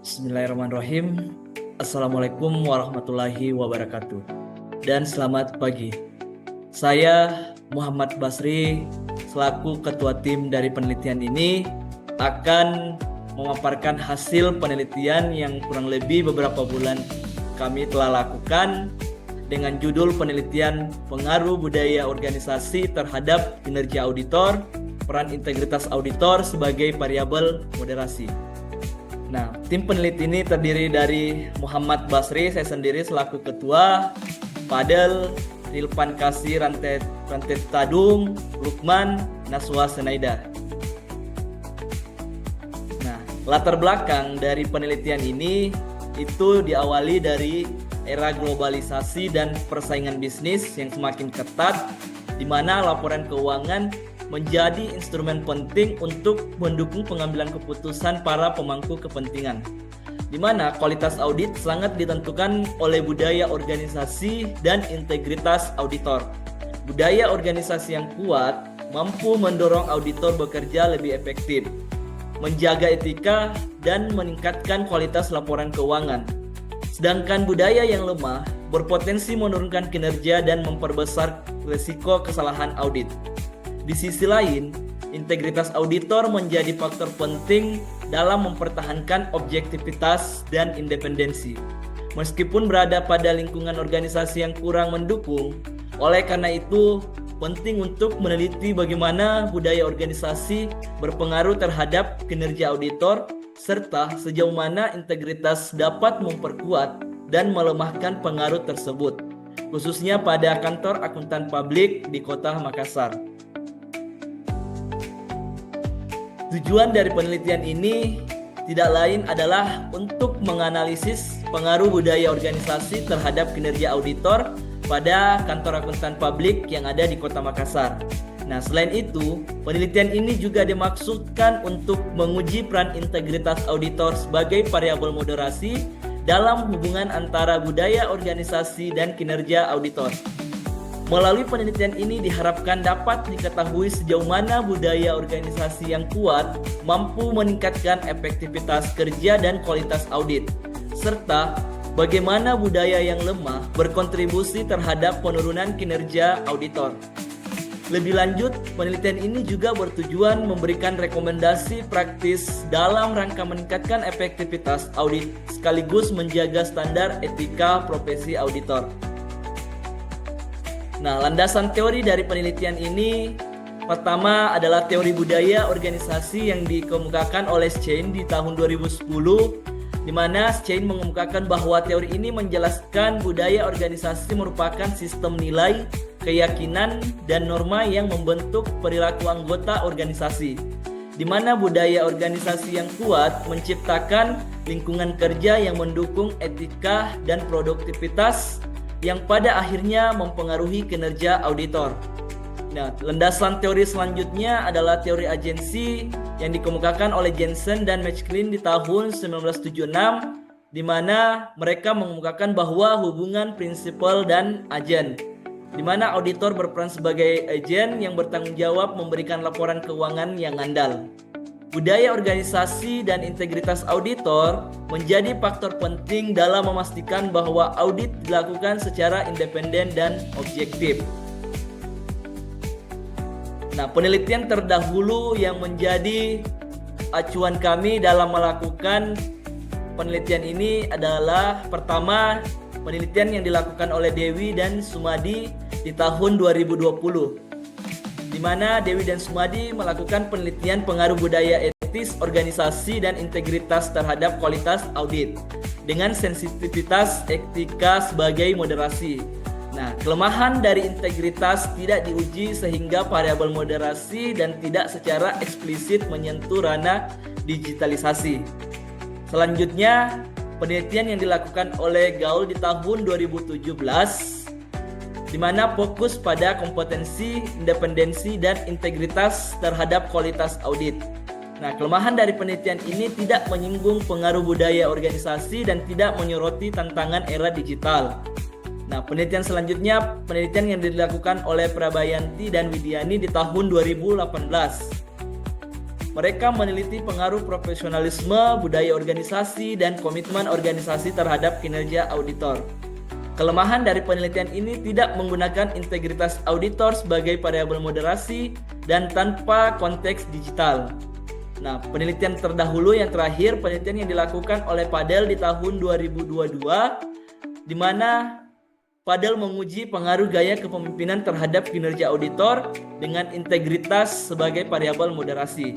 Bismillahirrahmanirrahim. Assalamualaikum warahmatullahi wabarakatuh. Dan selamat pagi. Saya Muhammad Basri selaku ketua tim dari penelitian ini akan memaparkan hasil penelitian yang kurang lebih beberapa bulan kami telah lakukan dengan judul penelitian pengaruh budaya organisasi terhadap kinerja auditor, peran integritas auditor sebagai variabel moderasi. Nah, tim peneliti ini terdiri dari Muhammad Basri, saya sendiri selaku ketua, Fadel, Rilpan Kasih, Rantet Tadung, Lukman, Naswa Senaida. Nah, latar belakang dari penelitian ini itu diawali dari era globalisasi dan persaingan bisnis yang semakin ketat, di mana laporan keuangan menjadi instrumen penting untuk mendukung pengambilan keputusan para pemangku kepentingan, di mana kualitas audit sangat ditentukan oleh budaya organisasi dan integritas auditor. Budaya organisasi yang kuat mampu mendorong auditor bekerja lebih efektif, menjaga etika, dan meningkatkan kualitas laporan keuangan. Sedangkan budaya yang lemah berpotensi menurunkan kinerja dan memperbesar risiko kesalahan audit. Di sisi lain, integritas auditor menjadi faktor penting dalam mempertahankan objektivitas dan independensi. Meskipun berada pada lingkungan organisasi yang kurang mendukung, oleh karena itu penting untuk meneliti bagaimana budaya organisasi berpengaruh terhadap kinerja auditor, serta sejauh mana integritas dapat memperkuat dan melemahkan pengaruh tersebut, khususnya pada kantor akuntan publik di Kota Makassar. Tujuan dari penelitian ini tidak lain adalah untuk menganalisis pengaruh budaya organisasi terhadap kinerja auditor pada kantor akuntan publik yang ada di Kota Makassar. Nah, selain itu, penelitian ini juga dimaksudkan untuk menguji peran integritas auditor sebagai variabel moderasi dalam hubungan antara budaya organisasi dan kinerja auditor. Melalui penelitian ini diharapkan dapat diketahui sejauh mana budaya organisasi yang kuat mampu meningkatkan efektivitas kerja dan kualitas audit, serta bagaimana budaya yang lemah berkontribusi terhadap penurunan kinerja auditor. Lebih lanjut, penelitian ini juga bertujuan memberikan rekomendasi praktis dalam rangka meningkatkan efektivitas audit sekaligus menjaga standar etika profesi auditor. Nah, landasan teori dari penelitian ini pertama adalah teori budaya organisasi yang dikemukakan oleh Schein di tahun 2010, di mana Schein mengemukakan bahwa teori ini menjelaskan budaya organisasi merupakan sistem nilai, keyakinan, dan norma yang membentuk perilaku anggota organisasi, di mana budaya organisasi yang kuat menciptakan lingkungan kerja yang mendukung etika dan produktivitas yang pada akhirnya mempengaruhi kinerja auditor. Nah, landasan teori selanjutnya adalah teori agensi yang dikemukakan oleh Jensen dan McClellan di tahun 1976, di mana mereka mengemukakan bahwa hubungan prinsipal dan agen, di mana auditor berperan sebagai agen yang bertanggung jawab memberikan laporan keuangan yang andal. Budaya organisasi dan integritas auditor menjadi faktor penting dalam memastikan bahwa audit dilakukan secara independen dan objektif. Nah, penelitian terdahulu yang menjadi acuan kami dalam melakukan penelitian ini adalah pertama, penelitian yang dilakukan oleh Dewi dan Sumadi di tahun 2020. Di mana Dewi dan Sumadi melakukan penelitian pengaruh budaya etis organisasi dan integritas terhadap kualitas audit dengan sensitivitas etika sebagai moderasi. Nah, kelemahan dari integritas tidak diuji sehingga variabel moderasi dan tidak secara eksplisit menyentuh ranah digitalisasi. Selanjutnya, penelitian yang dilakukan oleh Gaul di tahun 2017 di mana fokus pada kompetensi, independensi, dan integritas terhadap kualitas audit. Nah, kelemahan dari penelitian ini tidak menyinggung pengaruh budaya organisasi dan tidak menyoroti tantangan era digital. Nah, penelitian selanjutnya, penelitian yang dilakukan oleh Prabayanti dan Widiani di tahun 2018. Mereka meneliti pengaruh profesionalisme, budaya organisasi, dan komitmen organisasi terhadap kinerja auditor. Kelemahan dari penelitian ini tidak menggunakan integritas auditor sebagai variabel moderasi dan tanpa konteks digital. Nah, penelitian terdahulu yang terakhir, penelitian yang dilakukan oleh Padel di tahun 2022, di mana Padel menguji pengaruh gaya kepemimpinan terhadap kinerja auditor dengan integritas sebagai variabel moderasi.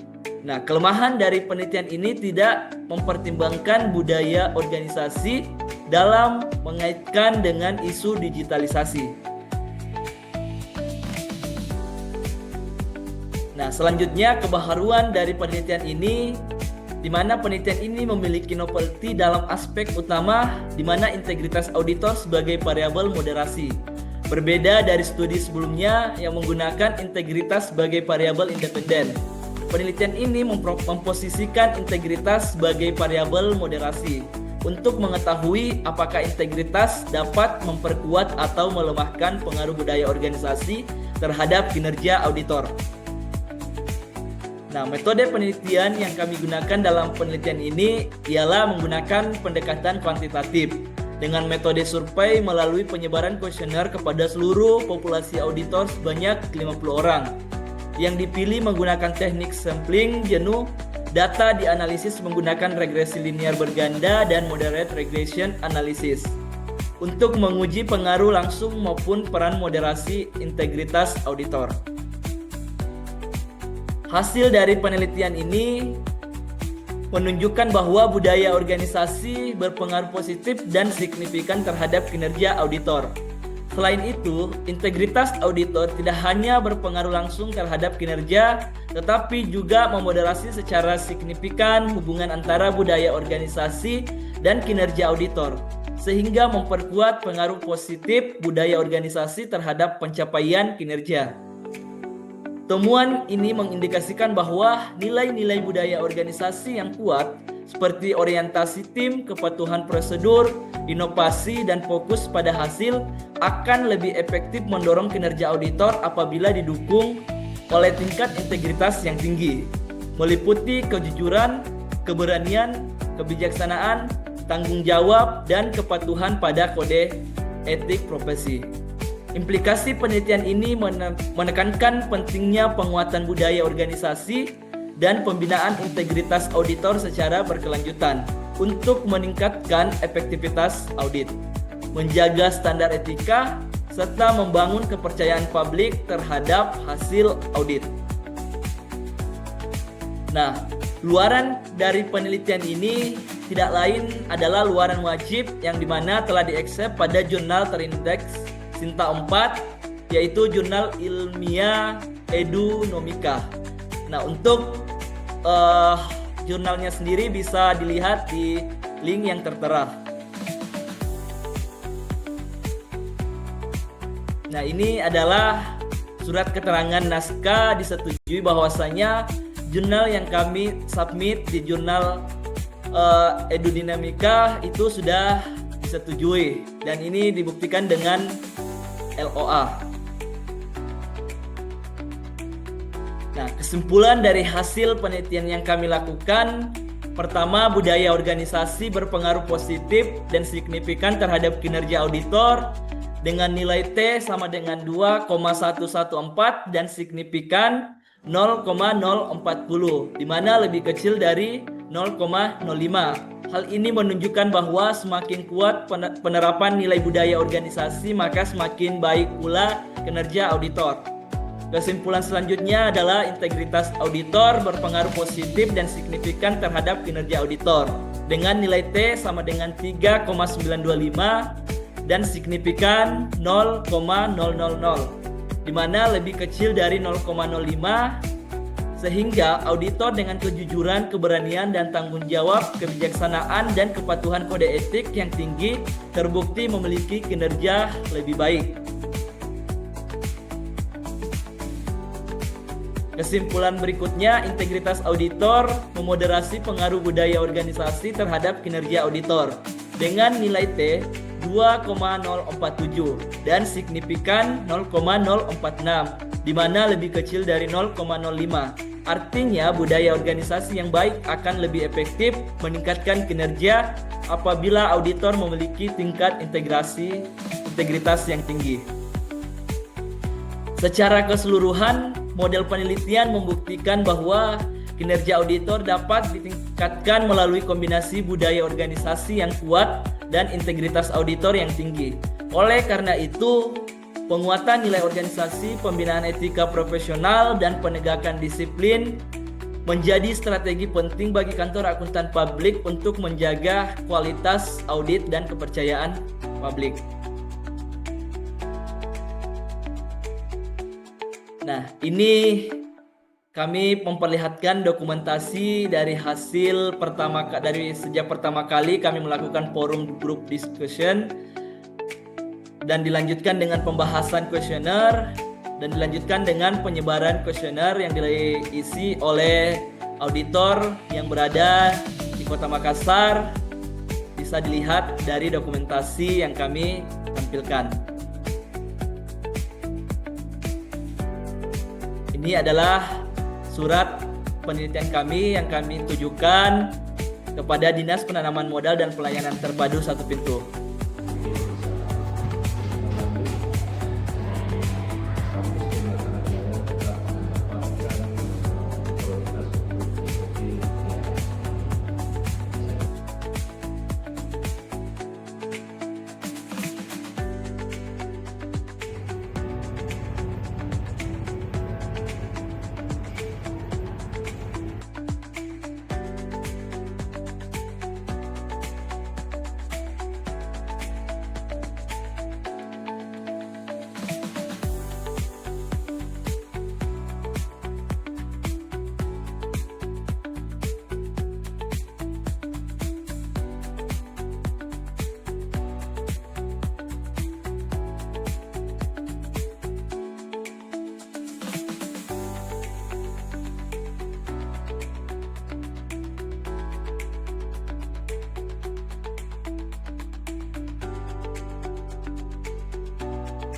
Nah, kelemahan dari penelitian ini tidak mempertimbangkan budaya organisasi dalam mengaitkan dengan isu digitalisasi. Nah, selanjutnya kebaharuan dari penelitian ini, di mana penelitian ini memiliki novelty dalam aspek utama, di mana integritas auditor sebagai variabel moderasi. Berbeda dari studi sebelumnya yang menggunakan integritas sebagai variabel independen. Penelitian ini memposisikan integritas sebagai variabel moderasi untuk mengetahui apakah integritas dapat memperkuat atau melemahkan pengaruh budaya organisasi terhadap kinerja auditor. Nah, metode penelitian yang kami gunakan dalam penelitian ini ialah menggunakan pendekatan kuantitatif dengan metode survei melalui penyebaran kuesioner kepada seluruh populasi auditor sebanyak 50 orang. Yang dipilih menggunakan teknik sampling jenuh, data dianalisis menggunakan regresi linear berganda dan moderate regression analysis untuk menguji pengaruh langsung maupun peran moderasi integritas auditor. Hasil dari penelitian ini menunjukkan bahwa budaya organisasi berpengaruh positif dan signifikan terhadap kinerja auditor. Selain itu, integritas auditor tidak hanya berpengaruh langsung terhadap kinerja, tetapi juga memoderasi secara signifikan hubungan antara budaya organisasi dan kinerja auditor, sehingga memperkuat pengaruh positif budaya organisasi terhadap pencapaian kinerja. Temuan ini mengindikasikan bahwa nilai-nilai budaya organisasi yang kuat seperti orientasi tim, kepatuhan prosedur, inovasi, dan fokus pada hasil akan lebih efektif mendorong kinerja auditor apabila didukung oleh tingkat integritas yang tinggi, meliputi kejujuran, keberanian, kebijaksanaan, tanggung jawab, dan kepatuhan pada kode etik profesi. Implikasi penelitian ini menekankan pentingnya penguatan budaya organisasi dan pembinaan integritas auditor secara berkelanjutan untuk meningkatkan efektivitas audit, menjaga standar etika, serta membangun kepercayaan publik terhadap hasil audit. Nah, luaran dari penelitian ini tidak lain adalah luaran wajib yang dimana telah diaksep pada jurnal terindeks Sinta 4, yaitu Jurnal Ilmiah Edunomika. Nah, untuk jurnalnya sendiri bisa dilihat di link yang tertera. Nah, ini adalah surat keterangan naskah disetujui bahwasanya jurnal yang kami submit di Jurnal Edudinamika itu sudah disetujui, dan ini dibuktikan dengan LOA. Nah, kesimpulan dari hasil penelitian yang kami lakukan, pertama, budaya organisasi berpengaruh positif dan signifikan terhadap kinerja auditor dengan nilai T sama dengan 2,114 dan signifikan 0,040, di mana lebih kecil dari 0,05. Hal ini menunjukkan bahwa semakin kuat penerapan nilai budaya organisasi, maka semakin baik pula kinerja auditor. Kesimpulan selanjutnya adalah integritas auditor berpengaruh positif dan signifikan terhadap kinerja auditor dengan nilai T sama dengan 3,925 dan signifikan 0,000, di mana lebih kecil dari 0,05, sehingga auditor dengan kejujuran, keberanian, dan tanggung jawab, kebijaksanaan, dan kepatuhan kode etik yang tinggi terbukti memiliki kinerja lebih baik. Kesimpulan berikutnya, integritas auditor memoderasi pengaruh budaya organisasi terhadap kinerja auditor dengan nilai T 2,047 dan signifikan 0,046, di mana lebih kecil dari 0,05, Artinya budaya organisasi yang baik akan lebih efektif meningkatkan kinerja apabila auditor memiliki tingkat integritas yang tinggi. Secara keseluruhan, model penelitian membuktikan bahwa kinerja auditor dapat ditingkatkan melalui kombinasi budaya organisasi yang kuat dan integritas auditor yang tinggi. Oleh karena itu, penguatan nilai organisasi, pembinaan etika profesional, dan penegakan disiplin menjadi strategi penting bagi kantor akuntan publik untuk menjaga kualitas audit dan kepercayaan publik. Nah, ini kami memperlihatkan dokumentasi dari hasil sejak pertama kali kami melakukan forum group discussion dan dilanjutkan dengan pembahasan kuesioner dan dilanjutkan dengan penyebaran kuesioner yang diisi oleh auditor yang berada di Kota Makassar. Bisa dilihat dari dokumentasi yang kami tampilkan. Ini adalah surat penelitian kami yang kami tujukan kepada Dinas Penanaman Modal dan Pelayanan Terpadu Satu Pintu.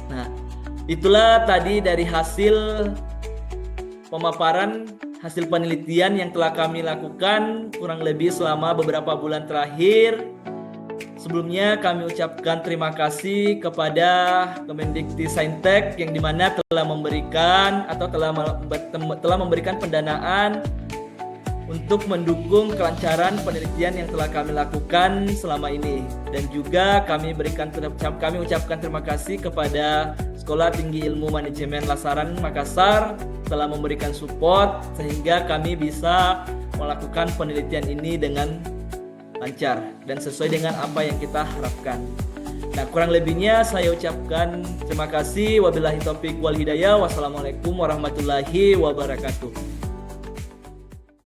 Nah, itulah tadi dari hasil pemaparan hasil penelitian yang telah kami lakukan kurang lebih selama beberapa bulan terakhir. Sebelumnya kami ucapkan terima kasih kepada Kemendikti-Saintek yang dimana telah memberikan pendanaan untuk mendukung kelancaran penelitian yang telah kami lakukan selama ini. Dan juga kami ucapkan terima kasih kepada Sekolah Tinggi Ilmu Manajemen Lasaran Makassar telah memberikan support sehingga kami bisa melakukan penelitian ini dengan lancar dan sesuai dengan apa yang kita harapkan. Nah, kurang lebihnya saya ucapkan terima kasih. Wabillahi taufiq wal hidayah. Wassalamualaikum warahmatullahi wabarakatuh.